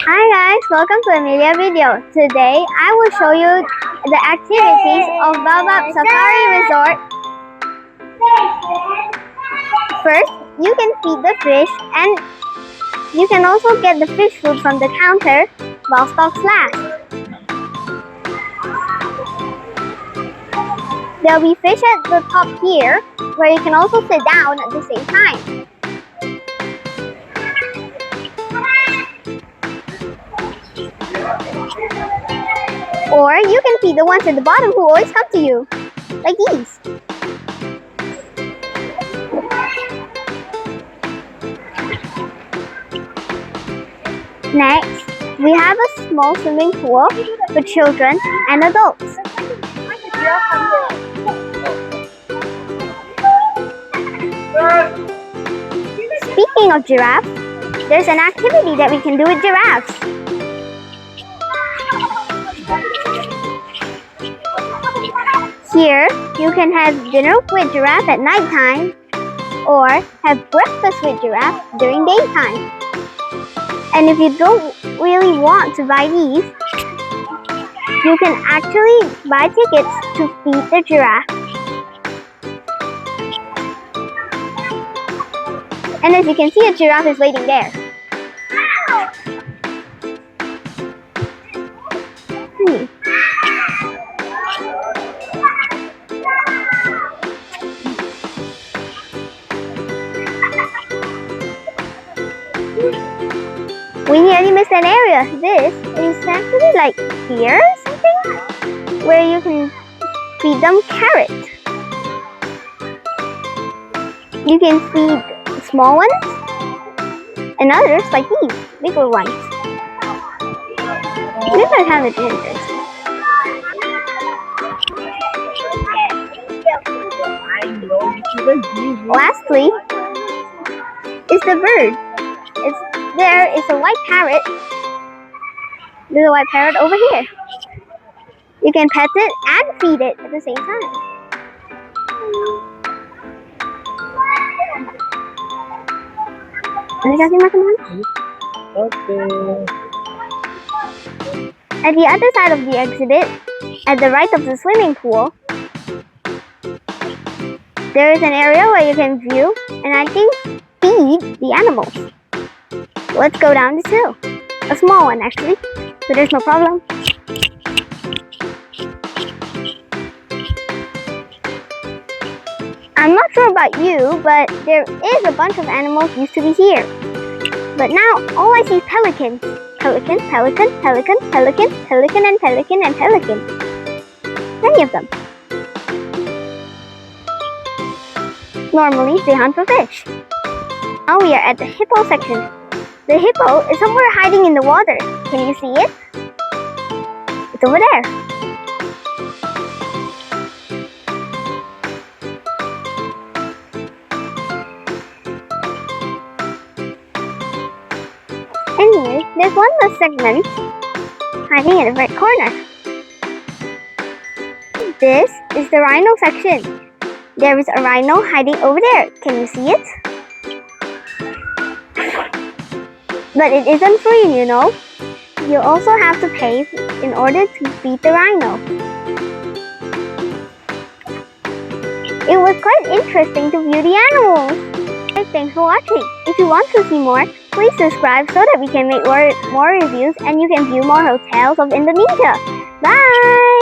Hi guys, welcome to Amelia video. Today I will show you the activities of Baobab Safari Resort. First, you can feed the fish and you can also get the fish food from the counter while stocks last. There will be fish at the top here where you can also sit down at the same time. Or you can feed the ones at the bottom who always come to you, like these. Next, we have a small swimming pool for children and adults. Speaking of giraffes, there's an activity that we can do with giraffes. Here, you can have dinner with giraffe at nighttime or have breakfast with giraffe during daytime. And if you don't really want to buy these, you can actually buy tickets to feed the giraffe. And as you can see, a giraffe is waiting there. We nearly missed an area. This is actually like here or something, where you can feed them carrots. You can feed small ones and others like these, bigger ones. These are kind of interesting. Lastly is the bird. There is a white parrot. There's a white parrot over here. You can pet it and feed it at the same time. Okay. At the other side of the exhibit, at the right of the swimming pool, there is an area where you can view and I think feed the animals. Let's go down this hill. A small one actually, so there's no problem. I'm not sure about you, but there is a bunch of animals used to be here. But now all I see is pelicans. Pelican, pelican, pelican, pelican, pelican, and pelican, and pelican. Many of them. Normally they hunt for fish. Now we are at the hippo section. The hippo is somewhere hiding in the water. Can you see it? It's over there. Anyway, there's one more segment hiding in the right corner. This is the rhino section. There is a rhino hiding over there. Can you see it? But it isn't free, you know. You also have to pay in order to feed the rhino. It was quite interesting to view the animals. Thanks for watching. If you want to see more, please subscribe so that we can make more reviews and you can view more hotels of Indonesia. Bye!